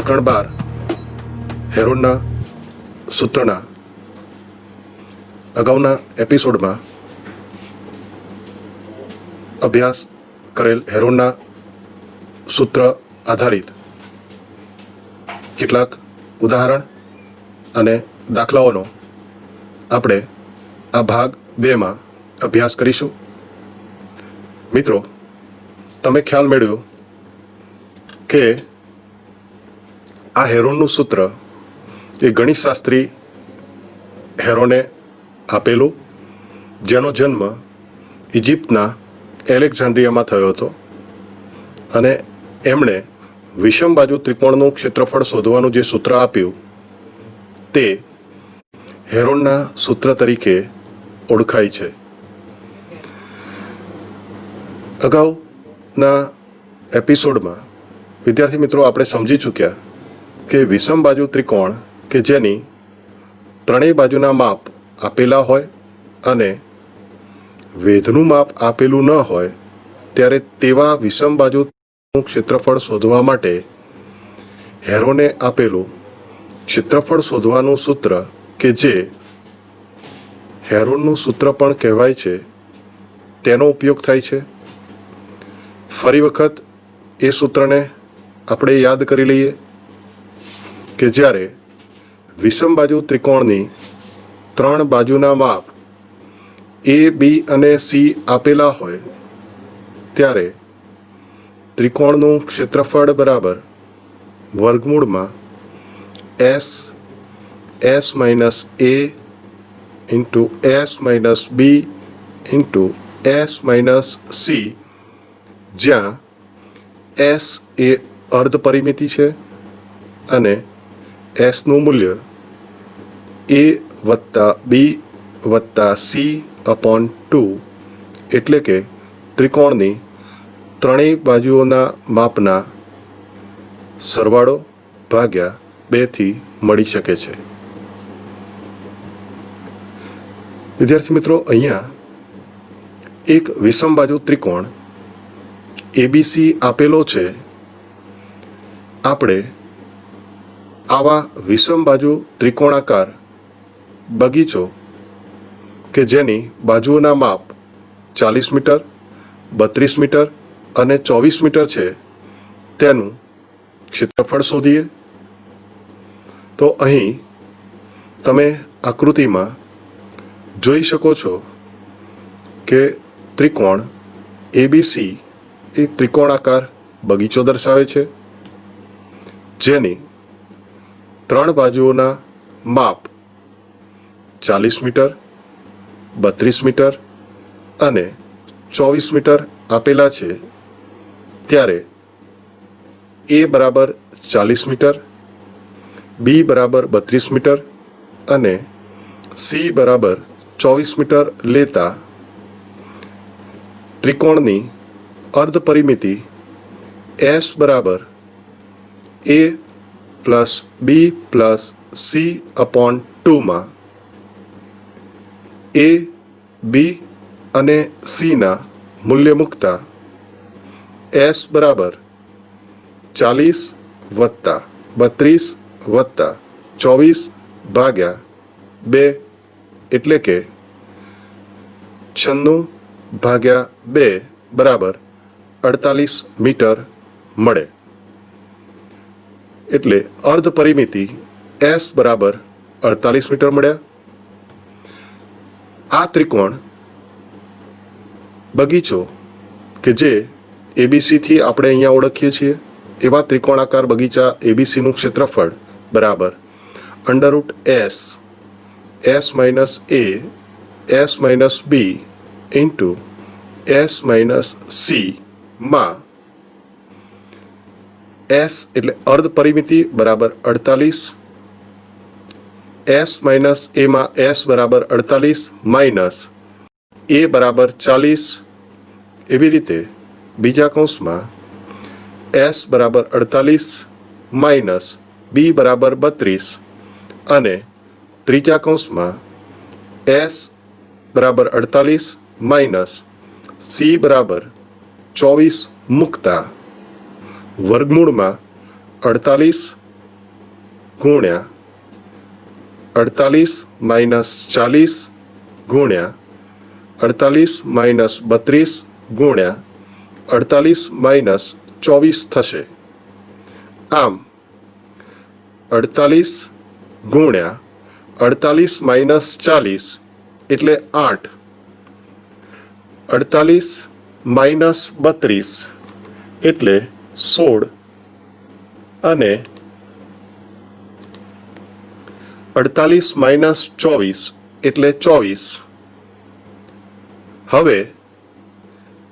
પ્રકરણ 12 હેરોનના સૂત્રના અગાઉના એપિસોડમાં અભ્યાસ કરેલ હેરોનના સૂત્ર આધારિત કેટલાક ઉદાહરણ અને દાખલાઓનો આપણે આ ભાગ 2માં અભ્યાસ કરીશું. મિત્રો, તમે ખ્યાલ મેળવ્યો કે આ હેરોનનું સૂત્ર એ ગણિતશાસ્ત્રી હેરોને આપેલું, જેનો જન્મ ઇજિપ્તના એલેક્ઝાન્ડ્રિયામાં થયો હતો અને એમણે વિષમ બાજુ ત્રિકોણનું ક્ષેત્રફળ શોધવાનું જે સૂત્ર આપ્યું તે હેરોનના સૂત્ર તરીકે ઓળખાય છે. અગાઉના એપિસોડમાં વિદ્યાર્થી મિત્રો આપણે સમજી ચૂક્યા કે વિષમ બાજુ ત્રિકોણ કે જેની ત્રણેય બાજુના માપ આપેલા હોય અને વેધનું માપ આપેલું ન હોય ત્યારે તેવા વિષમ બાજુનું ક્ષેત્રફળ શોધવા માટે હેરોને આપેલું ક્ષેત્રફળ શોધવાનું સૂત્ર કે જે હેરોનનું સૂત્ર પણ કહેવાય છે તેનો ઉપયોગ થાય છે. ફરી વખત એ સૂત્રને આપણે યાદ કરી લઈએ કે જ્યારે વિષમ બાજુ ત્રિકોણની ત્રણ બાજુના માપ એ, બી અને સી આપેલા હોય ત્યારે ત્રિકોણનું ક્ષેત્રફળ બરાબર વર્ગમૂળમાં એસ માઇનસ એ ઇન્ટુ એસ માઇનસ બી ઇન્ટુ એસ માઇનસ સી, જ્યાં એસ એ અર્ધ પરિમિતિ છે અને એસનું મૂલ્ય એ વત્તા બી વત્તા સી અપોન 2 એટલે કે ત્રિકોણની ત્રણેય બાજુઓના માપના સરવાળો ભાગ્યા 2થી મળી શકે છે. વિદ્યાર્થી મિત્રો, અહીંયા એક વિષમ બાજુ ત્રિકોણ એબીસી આપેલો છે. આપણે આવા વિષમ બાજુ ત્રિકોણાકાર બગીચો કે જેની બાજુઓના માપ 40 મીટર, 32 મીટર અને 24 મીટર છે તેનું ક્ષેત્રફળ શોધીએ. તો અહીં તમે આકૃતિમાં જોઈ શકો છો કે ત્રિકોણ એબીસી એ ત્રિકોણાકાર બગીચો દર્શાવે છે જેની ત્રણ બાજુઓના માપ 40 મીટર, 32 મીટર અને 24 મીટર આપેલા છે. ત્યારે એ બરાબર 40 મીટર, બી બરાબર 32 મીટર અને સી બરાબર 24 મીટર લેતા ત્રિકોણની અર્ધ પરિમિતિ એસ બરાબર એ plus B plus C upon 2માં એ, બી અને સીના મૂલ્ય મૂકતા એસ બરાબર 40 વત્તા 32 વત્તા 24 ભાગ્યા 2 એટલે કે 96 ભાગ્યા 2 બરાબર 48 મીટર મળે. એટલે અર્ધ પરિમિતિ એસ બરાબર 48 મીટર મળ્યા. આ ત્રિકોણ બગીચો કે જે એબીસીથી આપણે અહીંયા ઓળખીએ છીએ એવા ત્રિકોણાકાર બગીચા એબીસીનું ક્ષેત્રફળ બરાબર અંડરરૂટ એસ માઇનસ એ, એસ માઇનસ બી ઇન્ટુ એસ માઇનસ સી માં એસ એટલે અર્ધ પરિમિતિ બરાબર 48, એસ માઇનસ એમાં એસ બરાબર 48 માઇનસ એ બરાબર 40, એવી રીતે બીજા કૌંસમાં એસ બરાબર 48 માઇનસ બી બરાબર 32 અને ત્રીજા કૌંસમાં એસ બરાબર 48 માઇનસ સી બરાબર 24 મૂકતા વર્ગમૂળમાં 48 ગુણ્યા 48 માઇનસ 40 ગુણ્યા 48 માઇનસ 32 ગુણ્યા 48 માઇનસ 24 થશે. આમ 48 ગુણ્યા 48 માઇનસ 40 એટલે 8. 48 માઇનસ 32 એટલે 16 અને 48 માઇનસ 24 એટલે 24. હવે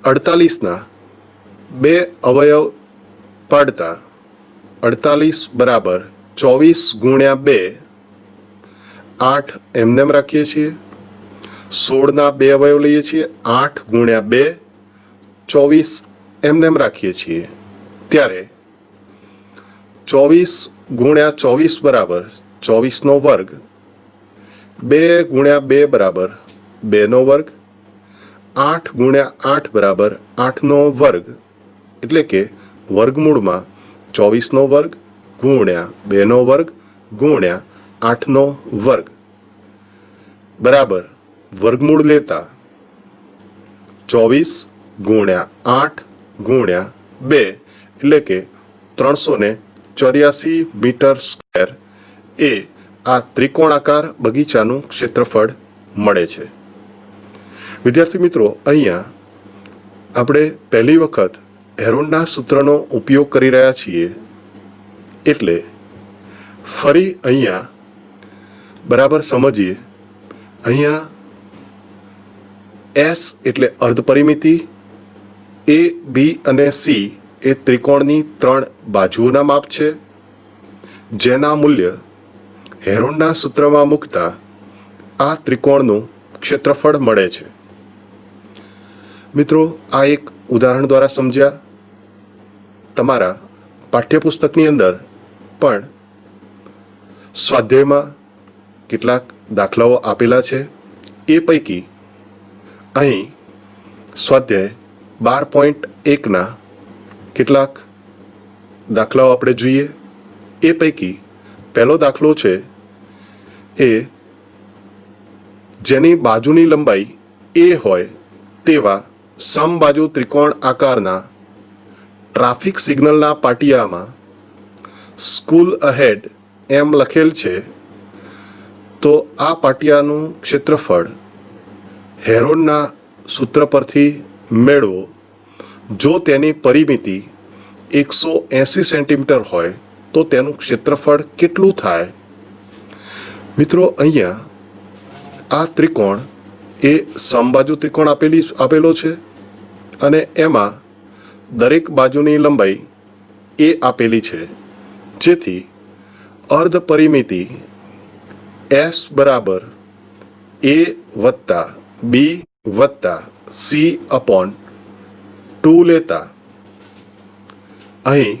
48ના બે અવયવ પાડતા 48 બરાબર 24 ગુણ્યા 2, 8 એમનેમ રાખીએ છીએ. 16ના બે અવયવ લઈએ છીએ, 8 ગુણ્યા 2, 24 એમનેમ રાખીએ છીએ. ત્યારે 24 ગુણ્યા 24 બરાબર 24નો વર્ગ, 2 ગુણ્યા 2 બરાબર 2નો વર્ગ, 8 ગુણ્યા 8 બરાબર 8નો વર્ગ, એટલે કે વર્ગમૂળમાં 24નો વર્ગ ગુણ્યા 2નો વર્ગ ગુણ્યા 8નો વર્ગ બરાબર વર્ગમૂળ લેતા 24 ગુણ્યા 8 ગુણ્યા 2 એટલે કે 384 મીટર સ્ક્વેર એ આ ત્રિકોણાકાર બગીચાનું ક્ષેત્રફળ મળે છે. વિદ્યાર્થી મિત્રો, અહીંયા આપણે પહેલી વખત હેરોનના સૂત્રનો ઉપયોગ કરી રહ્યા છીએ, એટલે ફરી અહીંયા બરાબર સમજીએ. અહીંયા એસ એટલે અર્ધ પરિમિતિ, એ, બી અને સી એ ત્રિકોણની 3 બાજુઓના માપ છે, જેના મૂલ્ય હેરોનના સૂત્રમાં મૂકતા આ ત્રિકોણનું ક્ષેત્રફળ મળે છે. મિત્રો, આ એક ઉદાહરણ દ્વારા સમજ્યા. તમારા પાઠ્યપુસ્તકની અંદર પણ સ્વાધ્યાયમાં કેટલાક દાખલાઓ આપેલા છે. એ પૈકી અહીં સ્વાધ્યાય 12.1ના કેટલાક દાખલાઓ આપણે જોઈએ. એ પૈકી પહેલો દાખલો છે એ જેની બાજુની લંબાઈ એ હોય તેવા સમબાજુ ત્રિકોણ આકારના ટ્રાફિક સિગ્નલના પાટિયામાં સ્કૂલ અહેડ એમ લખેલ છે. તો આ પાટિયાનું ક્ષેત્રફળ હેરોનના સૂત્ર પરથી મેળવો. જો તેની પરિમિતિ 180 સેન્ટીમીટર હોય તો તેનું ક્ષેત્રફળ કેટલું થાય? મિત્રો, અહીંયા આ ત્રિકોણ એ સમબાજુ ત્રિકોણ આપેલો છે અને એમાં દરેક બાજુની લંબાઈ એ આપેલી છે, જેથી અર્ધ પરિમિતિ એસ બરાબર એ વત્તા બી વત્તા સી અપોન 2 લેતા અહીં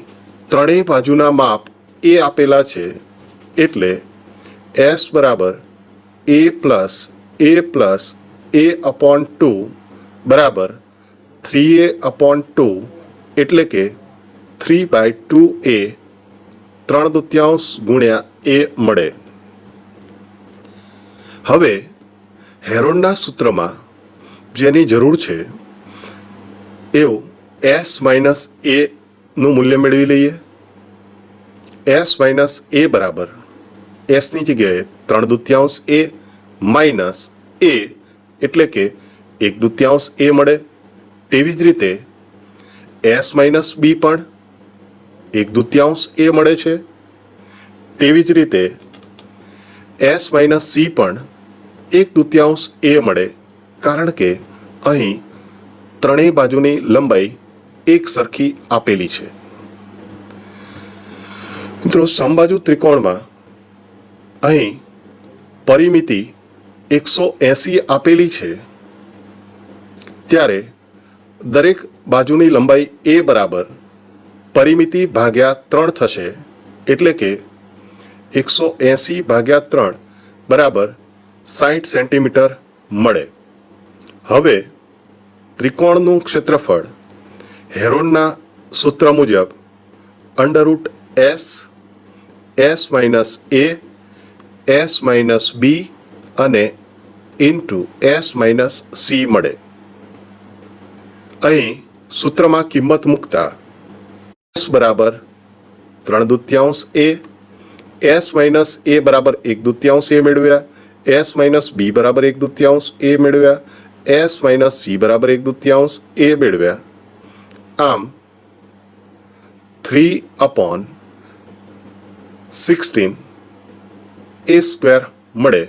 ત્રણેય બાજુના માપ એ આપેલા છે, એટલે એસ બરાબર એ પ્લસ એ અપોન 2 બરાબર 3a અપોન 2, એટલે કે 3/2a 3/2 ગુણ્યા એ મળે. હવે હેરોનના સૂત્રમાં જેની જરૂર છે એવું એસ માઇનસ એ નું મૂલ્ય મેળવી લઈએ. એસ માઇનસ એ બરાબર એસની જગ્યાએ 3/2 એ માઇનસ એ એટલે કે 1/2 એ મળે. તેવી જ રીતે એસ માઇનસ બી પણ 1/2 એ મળે છે. તેવી જ રીતે એસ માઇનસ સી પણ 1/2 એ મળે, કારણ કે અહીં ત્રણેય બાજુની લંબાઈ એક સરખી આપેલી છે. મિત્રો, સમબાજુ ત્રિકોણમાં અહીં પરિમિતિ 180 આપેલી છે, ત્યારે દરેક બાજુની લંબાઈ એ બરાબર પરિમિતિ ભાગ્યા 3 થશે, એટલે કે 180 ભાગ્યા 3 બરાબર 60 સેન્ટીમીટર મળે. હવે ત્રિકોણનું ક્ષેત્રફળ હેરોનના સૂત્ર મુજબ √s એસ માઇનસ એ, એસ માઇનસ બી અને ઇન્ટુ એસ માઇનસ સી મળે. અહીં સૂત્રમાં કિંમત મૂકતા એસ બરાબર 3/2 એ, એસ માઇનસ એ બરાબર 1/2 એ મેળવ્યા, એસ માઇનસ બી બરાબર 1/2 એ મેળવ્યા, એસ માઇનસ સી બરાબર 1/2 એ મેળવ્યા. આમ 3/16 એ સ્ક્વેર મળે.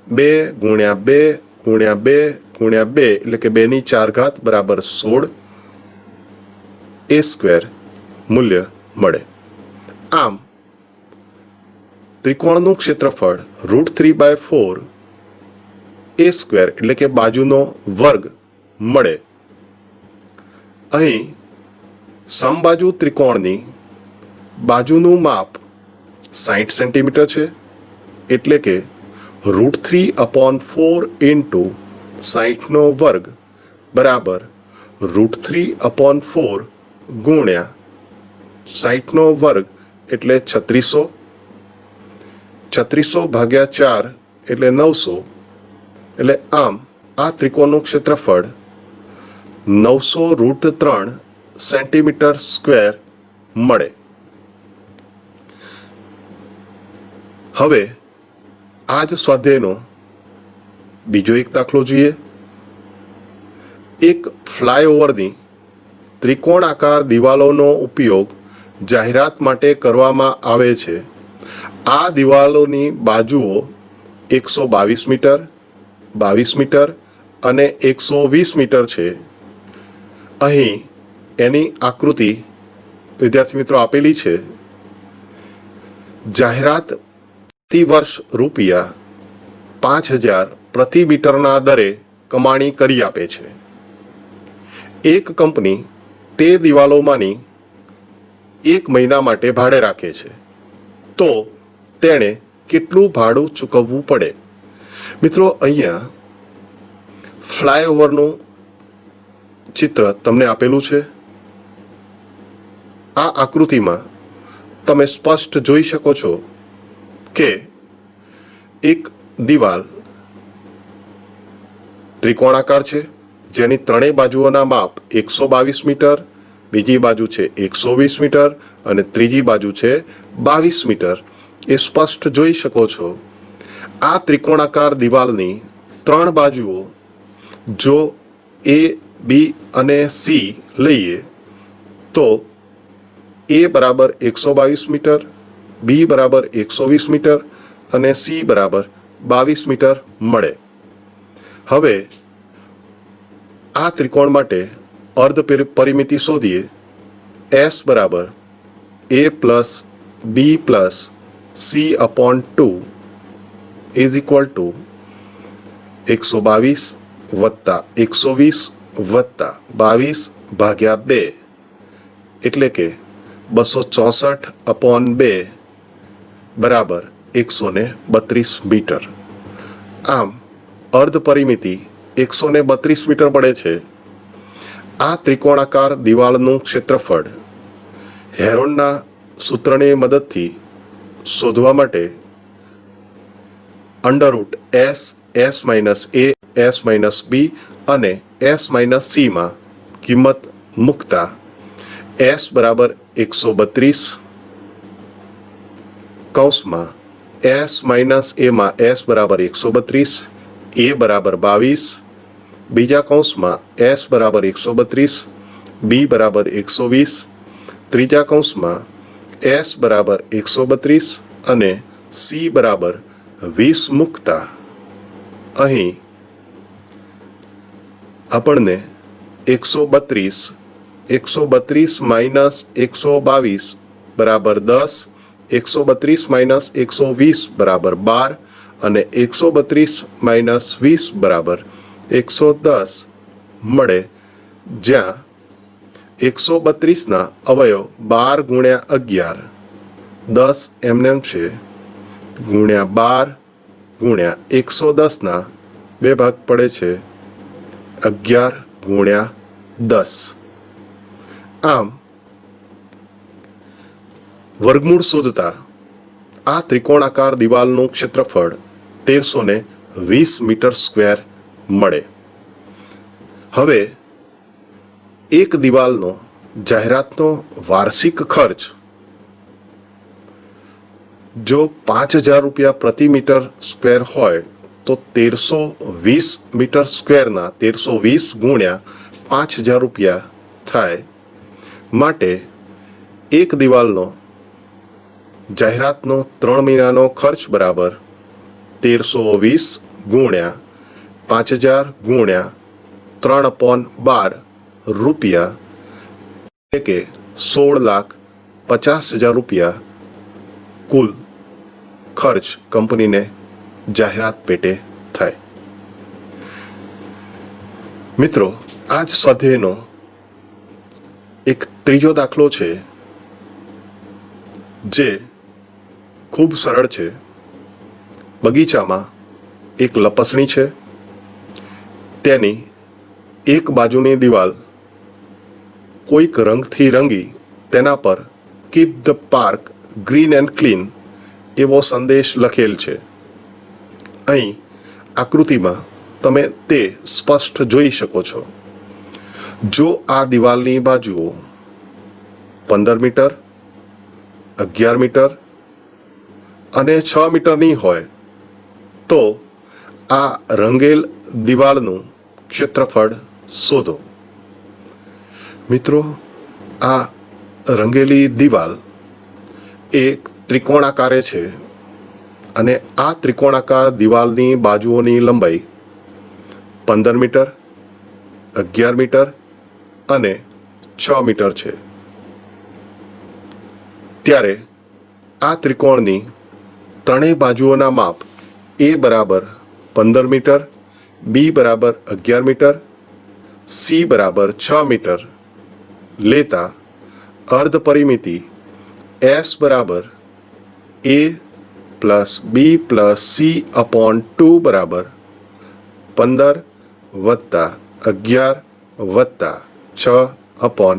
2 ગુણ્યા 2 ગુણ્યા 2 ગુણ્યા 2 એટલે કે 2/4 બરાબર 16 એ સ્ક્વેર મૂલ્ય મળે. આમ ત્રિકોણનું ક્ષેત્રફળ √3/4 એ સ્ક્વેર એટલે કે બાજુનો વર્ગ મળે. અહીં સમબાજુ ત્રિકોણની બાજુનું માપ 60 સેન્ટીમીટર છે, એટલે કે √3/4 ઇન્ટુ 60નો વર્ગ બરાબર √3/4 ગુણ્યા 60નો વર્ગ એટલે 3600, 3600 ભાગ્યા 4 એટલે 900. એટલે આમ આ ત્રિકોણનું ક્ષેત્રફળ 900√3 સેન્ટીમીટર સ્ક્વેર મળે. હવે આ જ સ્વાધ્યાયનો બીજો એક દાખલો જોઈએ. એક ફ્લાયઓવરની ત્રિકોણાકાર દિવાલોનો ઉપયોગ જાહેરાત માટે કરવામાં આવે છે. આ દિવાલોની બાજુઓ 122 મીટર, 22 મીટર અને 120 મીટર છે. અહીં એની આકૃતિ વિદ્યાર્થી મિત્રો આપેલી છે. જાહેરાત પ્રતિ વર્ષ ₹5000 પ્રતિ મીટરના દરે કમાણી કરી આપે છે. એક કંપની તે દિવાલોમાંની 1 મહિના માટે ભાડે રાખે છે, તો તેણે કેટલું ભાડું ચૂકવવું પડે? મિત્રો, અહીંયા ફ્લાયઓવરનું ચિત્ર તમને આપેલું છે. આ આકૃતિમાં તમે સ્પષ્ટ જોઈ શકો છો કે એક દિવાલ ત્રિકોણાકાર છે, જેની ત્રણેય બાજુઓના માપ 122 મીટર, બીજી બાજુ છે 120 મીટર અને ત્રીજી બાજુ છે 22 મીટર. એ સ્પષ્ટ જોઈ શકો છો. આ ત્રિકોણાકાર દિવાલની 3 બાજુઓ જો એ, બી અને સી લઈએ તો એ બરાબર 122 મીટર, બી બરાબર 120 મીટર અને સી બરાબર 22 મીટર મળે. હવે આ ત્રિકોણ માટે અર્ધ પરિમિતિ શોધીએ. એસ બરાબર a plus B plus C upon 2 is equal to 122 વત્તા 120 વત્તા 22 ભાગ્યા 2 એટલે કે 264/2 બરાબર 132 મીટર. આમ અર્ધ પરિમિતિ 132 મીટર પડે છે. આ ત્રિકોણાકાર દિવાલનું ક્ષેત્રફળ હેરોનના સૂત્રની મદદથી શોધવા માટે √S, S માઇનસ એ, S માઇનસ બી અને S માઇનસ સીમાં કિંમત મૂકતા S બરાબર 132 કૌંસમાં S માઇનસ એમાં S બરાબર 132, એ બરાબર 22, બીજા કૌંસમાં S બરાબર 132, બી બરાબર 120, ત્રીજા કૌંસમાં S બરાબર 132 અને સી બરાબર 20 મૂકતા અહીં આપણને 132 માઇનસ 122 બરાબર 10, 132 માઇનસ 120 બરાબર 12 અને 132 માઇનસ 20 બરાબર 110 મળે, જ્યાં 132ના અવયવ 12 ગુણ્યા 11, 10 એમનેમ છે, ગુણ્યા 12 ગુણ્યા 110ના 2 ભાગ પડે છે, 11 ગુણ્યા 10. આમ વર્ગમૂળ શોધતા આ ત્રિકોણાકાર દિવાલનું ક્ષેત્રફળ 1320 મીટર સ્ક્વેર મળે. હવે એક દિવાલનો જાહેરાતનો વાર્ષિક ખર્ચ જો 5000 રૂપિયા પ્રતિ મીટર સ્ક્વેર હોય તો 1320 મીટર સ્ક્વેરના 1320 ગુણ્યા 5000 રૂપિયા થાય. માટે એક દિવાલનો જાહેરાતનો 3 મહિનાનો ખર્ચ બરાબર 1320 ગુણ્યા 5000 ગુણ્યા 3/12 રૂપિયા, એટલે કે 16,50,000 રૂપિયા કુલ ખર્ચ કંપનીને જાહેરાત પેટે થાય. મિત્રો, આ જ સ્વાધ્યાયનો એક ત્રીજો દાખલો છે જે ખૂબ સરળ છે. બગીચામાં એક લપસણી છે. તેની એક બાજુની દિવાલ કોઈક રંગથી રંગી તેના પર keep the park green and clean એવો સંદેશ લખેલ છે. અહીં આકૃતિમાં તમે તે સ્પષ્ટ જોઈ શકો છો. જો આ દિવાલની બાજુઓ 15 મીટર, 11 મીટર અને 6 મીટરની હોય તો આ રંગેલ દિવાલનું ક્ષેત્રફળ શોધો. મિત્રો, આ રંગેલી દિવાલ એક ત્રિકોણાકારે છે અને આ ત્રિકોણાકાર દિવાલની બાજુઓની લંબાઈ 15 મીટર, 11 મીટર અને 6 મીટર છે. ત્યારે આ ત્રિકોણની ત્રણેય બાજુઓના માપ A બરાબર 15 મીટર, B બરાબર 11 મીટર, C બરાબર 6 મીટર લેતા અર્ધ પરિમિતિ S બરાબર A plus B plus C upon 2 બરાબર 15 વત્તા 11 વત્તા 6 અપોન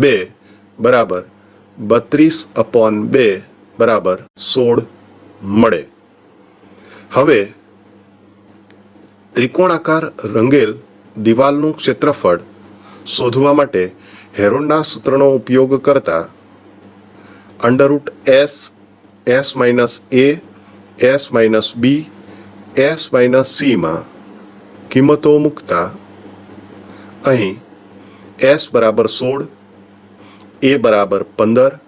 2 બરાબર 32 અપોન 2 બરાબર 16 મળે. હવે ત્રિકોણાકાર રંગેલ દિવાલનું ક્ષેત્રફળ શોધવા માટે હેરોનના સૂત્રનો ઉપયોગ કરતા under root S, S minus A, S minus B, S minus C માં કિંમતો મૂકતા અહીં S બરાબર 16, A બરાબર 15,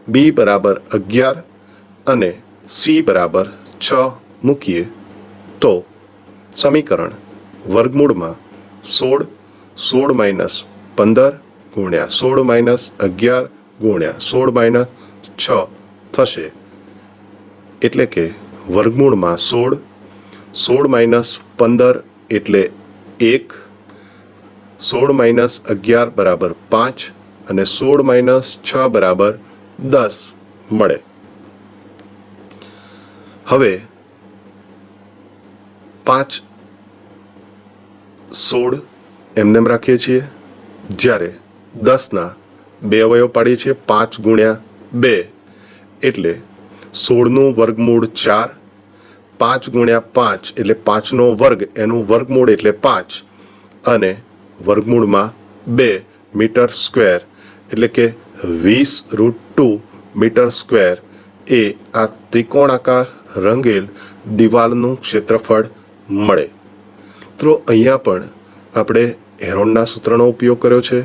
B બરાબર 11 અને C બરાબર 6 મૂકીએ તો સમીકરણ વર્ગમૂળમાં 16, 16 માઇનસ 15 ગુણ્યા 16 માઇનસ 11 ગુણ્યા 16 માઇનસ 6 થશે. એટલે કે વર્ગમૂળમાં 16, 16 માઇનસ 15 એટલે 1, 16 માઇનસ 11 બરાબર 5 અને 16 માઇનસ 6 બરાબર 10 મળે. હવે 5, 16 એમનેમ રાખીએ છીએ. જ્યારે 10ના 2 અવયવ પાડીએ છીએ. 5 ગુણ્યા 2 એટલે 16નું વર્ગમૂળ 4, 5 ગુણ્યા 5 એટલે 5નો વર્ગ, એનું વર્ગમૂળ એટલે 5 અને વર્ગમૂળમાં 2 મીટર સ્ક્વેર એટલે કે 20√2 મીટર સ્ક્વેર એ આ ત્રિકોણાકાર રંગેલ દિવાલનું ક્ષેત્રફળ મળે. તો અહીંયા પણ આપણે હેરોનના સૂત્રનો ઉપયોગ કર્યો છે.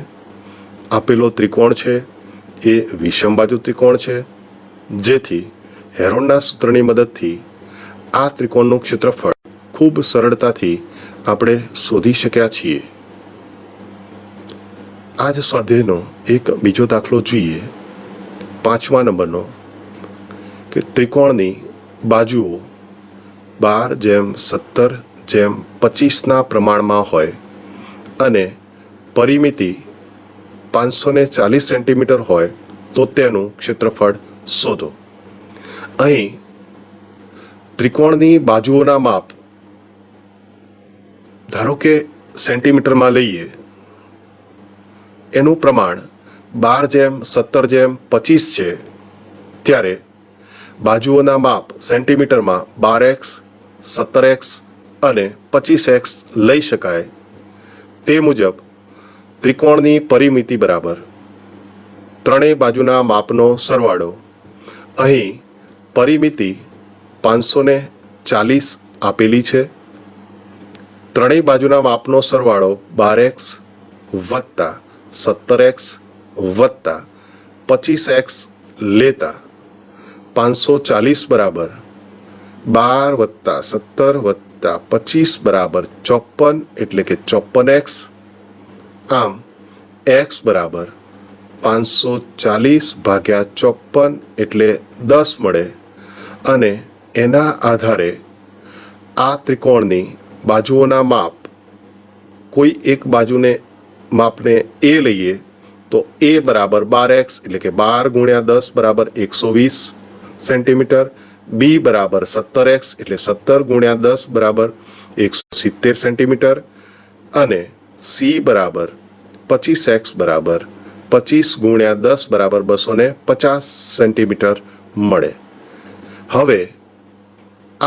આપેલો ત્રિકોણ છે એ વિષમબાજુ ત્રિકોણ છે, જેથી હેરોનના સૂત્રની મદદથી આ ત્રિકોણનું ક્ષેત્રફળ ખૂબ સરળતાથી આપણે શોધી શક્યા છીએ. આ જ સ્વાધ્યાયનો એક બીજો દાખલો જોઈએ, 5મા નંબરનો, કે ત્રિકોણની બાજુઓ 12:17:25ના પ્રમાણમાં હોય અને પરિમિતિ 540 સેન્ટીમીટર હોય તો તેનું ક્ષેત્રફળ શોધો. અહીં ત્રિકોણની બાજુઓના માપ ધારો કે સેન્ટીમીટરમાં લઈએ. એનું પ્રમાણ 12:17:25 છે. ત્યારે બાજુઓના માપ સેન્ટીમીટરમાં 12x, 17x અને 25x લઈ શકાય, તે મુજબ ત્રિકોણની પરિમિતિ બરાબર ત્રણેય બાજુના માપનો સરવાળો. અહીં પરિમિતિ 540 આપેલી છે. ત્રણેય બાજુના માપનો સરવાળો 12x વત્તા 17x વત્તા 25x લેતા 540 બરાબર 12 વત્તા 17 વત્તા 25 બરાબર 54, એટલે કે 54x. આમ x બરાબર 540 ભાગ્યા 54 એટલે 10 મળે અને એના આધારે આ ત્રિકોણની બાજુઓના માપ, કોઈ એક બાજુને માપને a લઈએ તો a બરાબર 12x, એટલે કે 12 ગુણ્યા 10 બરાબર 120 સેન્ટીમીટર, b બરાબર 17x, એટલે 17 ગુણ્યા 10 બરાબર 170 સેન્ટીમીટર અને c બરાબર 25x બરાબર 25 ગુણ્યા 10 બરાબર 250 સેન્ટીમીટર મળે. હવે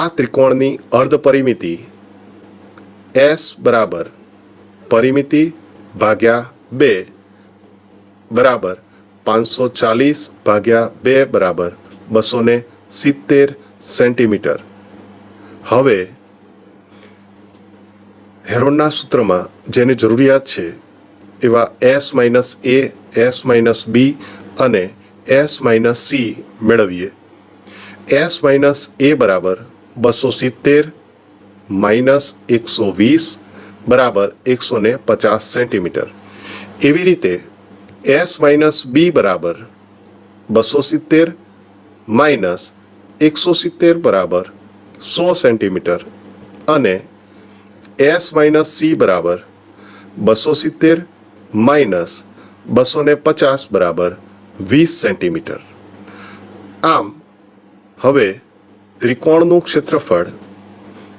આ ત્રિકોણની અર્ધ પરિમિતિ s બરાબર પરિમિતિ ભાગ્યા 2 બરાબર 540 ભાગ્યા 2 બરાબર 270 સેન્ટીમીટર. હવે હેરોનના સૂત્રમાં જેની જરૂરિયાત છે એવા s minus a, s minus b અને s માઇનસ c મેળવીએ. s માઇનસ a બરાબર 270 માઇનસ 120 બરાબર 150 સેન્ટીમીટર. એવી રીતે s માઇનસ b બરાબર 270 માઇનસ 170 બરાબર 100 સેન્ટીમીટર અને s માઇનસ c બરાબર 270 માઇનસ 250 બરાબર 20 સેન્ટીમીટર. આમ હવે ત્રિકોણનું ક્ષેત્રફળ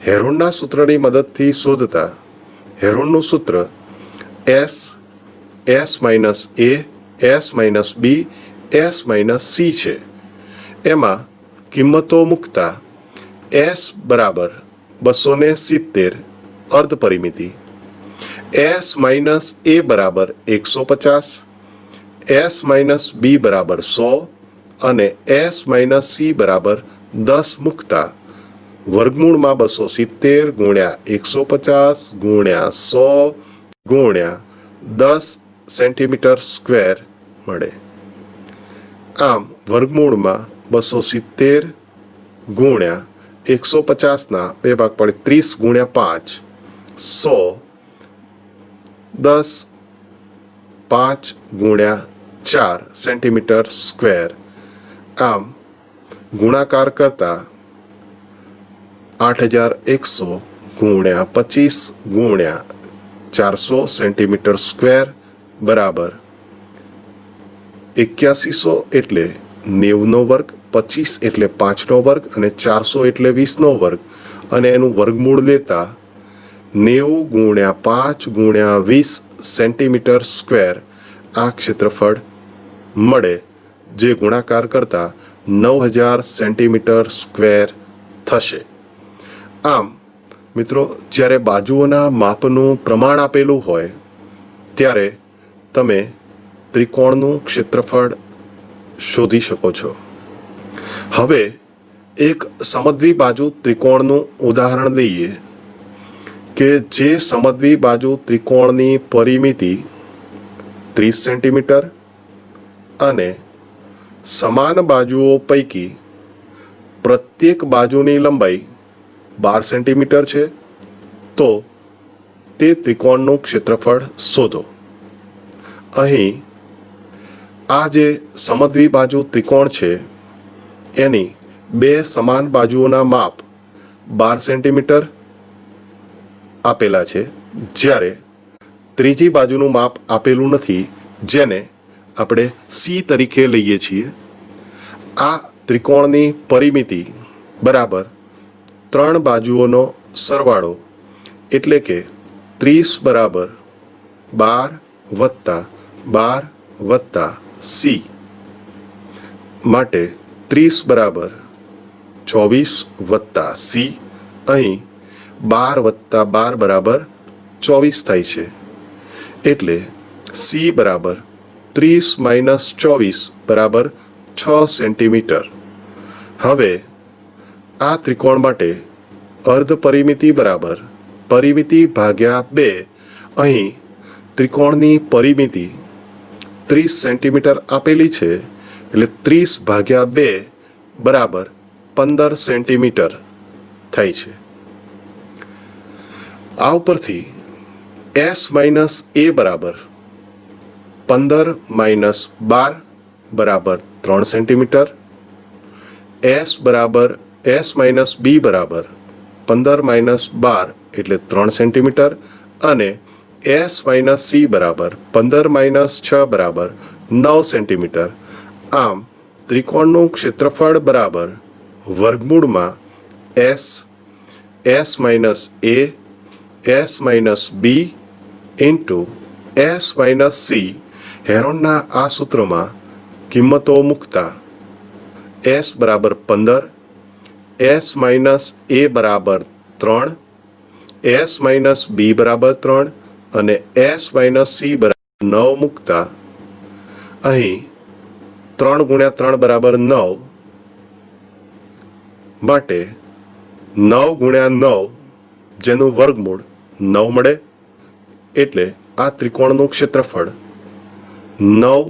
હેરોનના સૂત્રની મદદથી શોધતા હેરોનનું સૂત્ર s minus a, s minus b, s minus c છે. એમાં કિંમતો મૂકતા s બરાબર 270 અર્ધ પરિમિતિ, s માઇનસ a બરાબર 150, s માઇનસ b બરાબર 100 અને s માઇનસ c બરાબર 10 મૂકતા વર્ગમૂળમાં 270 ગુણ્યા 150 ગુણ્યા 100 ગુણ્યા 10 સેન્ટીમીટર સ્ક્વેર મળે. આમ વર્ગમૂળમાં 270 ગુણ્યા 150ના 2 ભાગ પડે 30 ગુણ્યા 5 100 10 5 ગુણ્યા 4 સેન્ટીમીટર સ્ક્વેર. આમ ગુણાકાર કરતા 8100 ગુણ્યા 25 ગુણ્યા 400 સેન્ટીમીટર સ્ક્વેર બરાબર 8100 એટલે 90નો વર્ગ, 25 એટલે 5નો વર્ગ અને 400 એટલે 20નો વર્ગ અને એનું વર્ગમૂળ લેતા 90 ગુણ્યા 5 ગુણ્યા 20 સેન્ટીમીટર સ્ક્વેર આ ક્ષેત્રફળ મળે, જે ગુણાકાર કરતા 9000 સેન્ટીમીટર સ્ક્વેર થશે. આમ મિત્રો, જ્યારે બાજુઓના માપનું પ્રમાણ આપેલું હોય ત્યારે તમે ત્રિકોણનું ક્ષેત્રફળ શોધી શકો છો. હવે એક સમદ્વિ બાજુ ત્રિકોણનું ઉદાહરણ લઈએ કે જે સમદ્વિ બાજુ ત્રિકોણની પરિમિતિ 30 સેન્ટીમીટર અને સમાન બાજુઓ પૈકી પ્રત્યેક બાજુની લંબાઈ 12 સેન્ટીમીટર છે. તો તે ત્રિકોણનું ક્ષેત્રફળ શોધો. અહીં આ જે સમદ્વિ બાજુ ત્રિકોણ છે એની બે સમાન બાજુઓના માપ 12 સેન્ટીમીટર આપેલા છે, જ્યારે ત્રીજી બાજુનું માપ આપેલું નથી, જેને આપણે c તરીકે લઈએ છીએ. આ ત્રિકોણની પરિમિતિ બરાબર 3 બાજુઓનો સરવાળો, એટલે કે 30 બરાબર 12 વત્તા 12 વત્તા c માટે 30 બરાબર 24 વત્તા સી, અહીં 12 વત્તા 12 બરાબર 24 થાય છે. એટલે સી બરાબર 30 માઇનસ 24 બરાબર 6 સેન્ટીમીટર. હવે આ ત્રિકોણ માટે અર્ધ પરિમિતિ બરાબર પરિમિતિ ભાગ્યા 2. અહીં ત્રિકોણની પરિમિતિ 30 સેન્ટીમીટર આપેલી છે, એટલે 30 ભાગ્યા 2 બરાબર 15 સેન્ટીમીટર થાય છે. આ ઉપરથી એસ માઇનસ એ બરાબર 15 માઇનસ 12 બરાબર 3 સેન્ટીમીટર. એસ બરાબર એસ માઇનસ બી બરાબર 15 માઇનસ 12 એટલે 3 સેન્ટીમીટર, અને એસ માઇનસ સી બરાબર 15 માઇનસ 6 બરાબર 9 સેન્ટીમીટર. આમ ત્રિકોણનું ક્ષેત્રફળ બરાબર વર્ગમૂળમાં એસ માઇનસ એ, એસ માઇનસ બી ઇન્ટુ એસ માઇનસ સી. હેરોનના આ સૂત્રમાં કિંમતો મૂકતા એસ બરાબર 15, એસ માઇનસ એ બરાબર 3, એસ માઇનસ બી બરાબર 3 અને એસ માઇનસ સી બરાબર 9 મૂકતા અહીં 3 ગુણ્યા 3 બરાબર 9 માટે 9 ગુણ્યા 9 જેનું વર્ગમૂળ 9 મળે. એટલે આ ત્રિકોણનું ક્ષેત્રફળ 9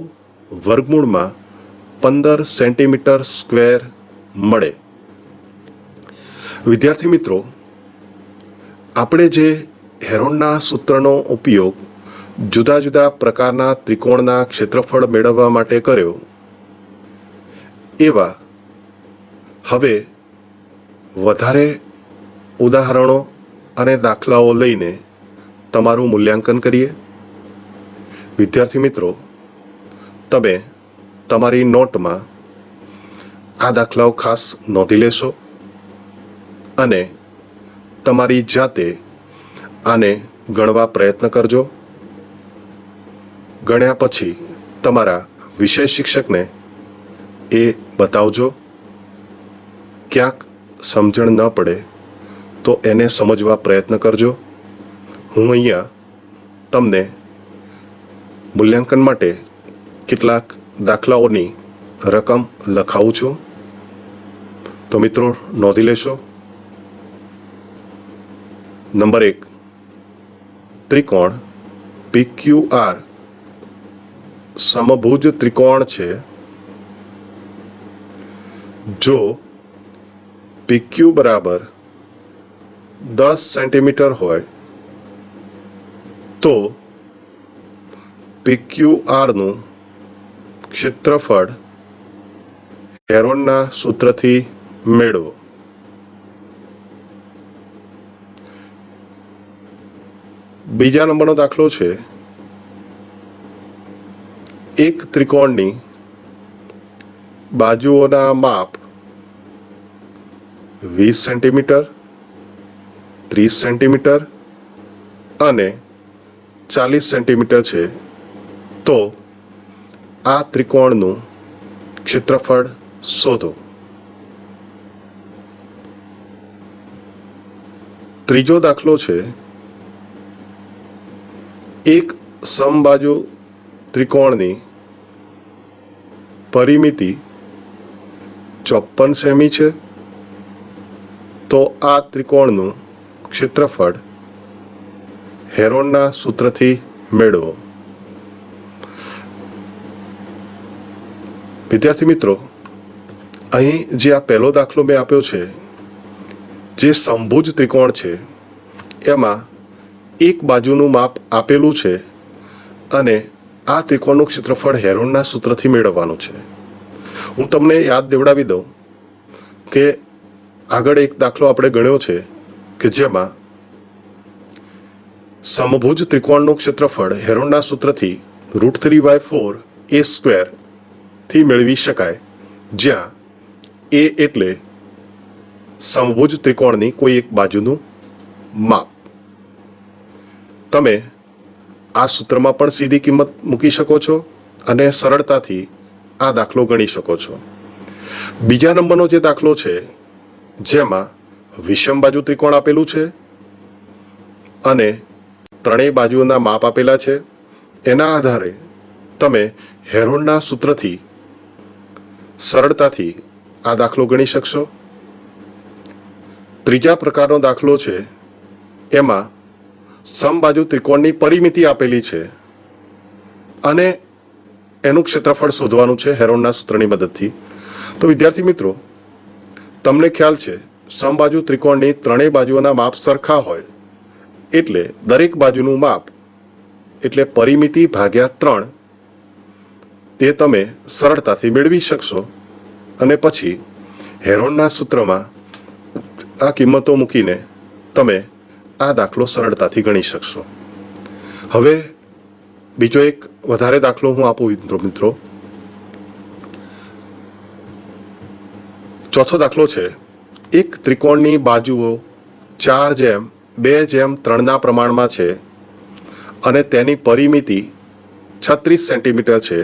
વર્ગમૂળમાં 15 સેન્ટીમીટર સ્ક્વેર મળે. વિદ્યાર્થી મિત્રો, આપણે જે હેરોનના સૂત્રનો ઉપયોગ જુદા જુદા પ્રકારના ત્રિકોણના ક્ષેત્રફળ મેળવવા માટે કર્યો, એવા હવે વધારે ઉદાહરણો અને દાખલાઓ લઈને તમારું મૂલ્યાંકન કરીએ. વિદ્યાર્થી મિત્રો, તમે તમારી નોટમાં આ દાખલાઓ ખાસ નોંધી લેશો અને તમારી જાતે આને ગણવા પ્રયત્ન કરજો. ગણ્યા પછી તમારા વિષય શિક્ષકને એ બતાવજો. ક્યાંક સમજણ ન પડે તો એને સમજવા પ્રયત્ન કરજો. હું અહીંયા તમને મૂલ્યાંકન માટે કેટલાક દાખલાઓની રકમ લખાવું છું, તો મિત્રો નોંધી લેશો. નંબર 1, ત્રિકોણ PQR સમભુજ ત્રિકોણ છે. જો PQ બરાબર 10 સેન્ટીમીટર હોય તો PQR નું ક્ષેત્રફળ હેરોનના સૂત્રથી મેળવો. બીજા નંબરનો દાખલો છે, એક ત્રિકોણની બાજુઓના માપ 20 સેન્ટીમીટર, 30 સેન્ટીમીટર અને 40 સેન્ટીમીટર છે. તો આ ત્રિકોણનું ક્ષેત્રફળ શોધો. ત્રીજો દાખલો છે, એક સમબાજુ ત્રિકોણની પરિમિતિ 54 સેમી છે. તો આ ત્રિકોણનું ક્ષેત્રફળ હેરોનના સૂત્રથી મેળવો. વિદ્યાર્થી મિત્રો, અહીં જે આ પહેલો દાખલો મેં આપ્યો છે, જે સમભુજ ત્રિકોણ છે, એમાં એક બાજુનું માપ આપેલું છે અને આ ત્રિકોણનું ક્ષેત્રફળ હેરોનના સૂત્રથી મેળવવાનું છે. હું તમને યાદ દેવડાવી દઉં કે આગળ એક દાખલો આપણે ગણ્યો છે કે જેમાં સમભુજ ત્રિકોણનું ક્ષેત્રફળ હેરોનના સૂત્રથી √3/4 a² થી મેળવી શકાય, જ્યાં એ એટલે સમભુજ ત્રિકોણની કોઈ એક બાજુનું માપ. તમે આ સૂત્રમાં પણ સીધી કિંમત મૂકી શકો છો અને સરળતાથી આ દાખલો ગણી શકો છો. બીજા નંબરનો જે દાખલો છે જેમાં વિષમ બાજુ ત્રિકોણ આપેલું છે અને ત્રણેય બાજુઓના માપ આપેલા છે. એના આધારે તમે હેરોનના સૂત્રથી સરળતાથી આ દાખલો ગણી શકશો. ત્રીજા પ્રકારનો દાખલો છે, એમાં સમબાજુ ત્રિકોણની પરિમિતિ આપેલી છે અને એનું ક્ષેત્રફળ શોધવાનું છે હેરોનના સૂત્રની મદદથી. તો વિદ્યાર્થી મિત્રો, તમને ખ્યાલ છે સમબાજુ ત્રિકોણની ત્રણેય બાજુઓના માપ સરખા હોય એટલે દરેક બાજુનું માપ એટલે પરિમિતિ ભાગ્યા 3 એ તમે સરળતાથી મેળવી શકશો અને પછી હેરોનના સૂત્રમાં આ કિંમતો મૂકીને તમે આ દાખલો સરળતાથી ગણી શકશો. હવે બીજો એક વધારે દાખલો હું આપું મિત્રો. ચોથો દાખલો છે, એક ત્રિકોણની બાજુઓ 4:2:3 પ્રમાણમાં છે અને તેની પરિમિતિ 36 સેન્ટીમીટર છે.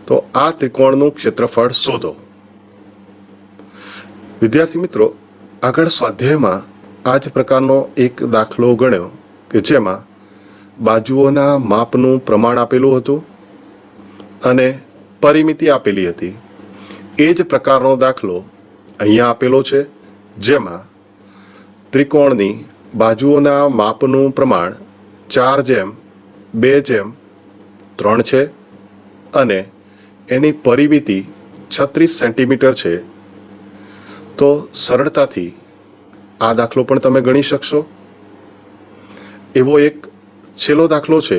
તો આ ત્રિકોણનું ક્ષેત્રફળ શોધો. વિદ્યાર્થી મિત્રો, આગળ સ્વાધ્યાયમાં આ જ પ્રકારનો એક દાખલો ગણ્યો કે જેમાં બાજુઓના માપનું પ્રમાણ આપેલું હતું અને પરિમિતિ આપેલી હતી. એ જ પ્રકારનો દાખલો અહીંયા આપેલો છે, જેમાં ત્રિકોણની બાજુઓના માપનું પ્રમાણ 4:2:3 છે અને એની પરિમિતિ 36 સેન્ટીમીટર છે. તો સરળતાથી આ દાખલો પણ તમે ગણી શકશો. એવો એક છેલ્લો દાખલો છે,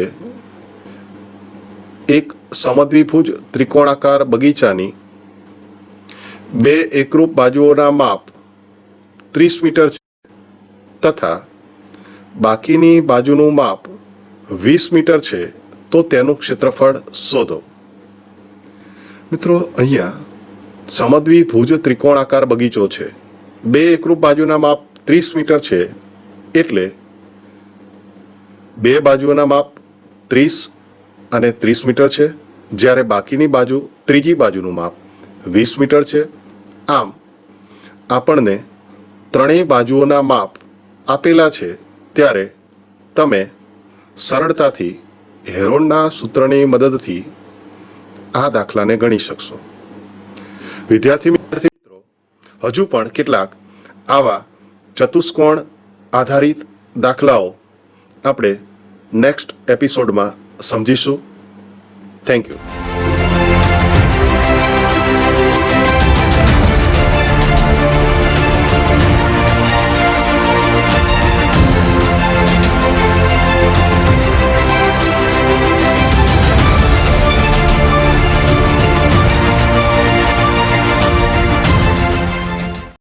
એક સમદ્વિભુજ ત્રિકોણાકાર બગીચાની બે એકરૂપ બાજુઓના માપ 30 મીટર છે તથા બાકીની બાજુનું માપ 20 મીટર છે. તો તેનું ક્ષેત્રફળ શોધો. મિત્રો, અહીંયા સમદ્વિભુજ ત્રિકોણાકાર બગીચો છે. બે એકરૂપ બાજુના માપ 30 મીટર છે એટલે બે બાજુઓના માપ 30 અને 30 મીટર છે, જ્યારે બાકીની બાજુ ત્રીજી બાજુનું માપ 20 મીટર છે. આમ આપણને ત્રણેય બાજુઓના માપ આપેલા છે ત્યારે તમે સરળતાથી હેરોનના સૂત્રની મદદથી આ દાખલાને ગણી શકશો. વિદ્યાર્થી મિત્રો, હજુ પણ કેટલાક આવા ચતુષ્કોણ આધારિત દાખલાઓ આપણે નેક્સ્ટ એપિસોડમાં સમજીશું. Thank you.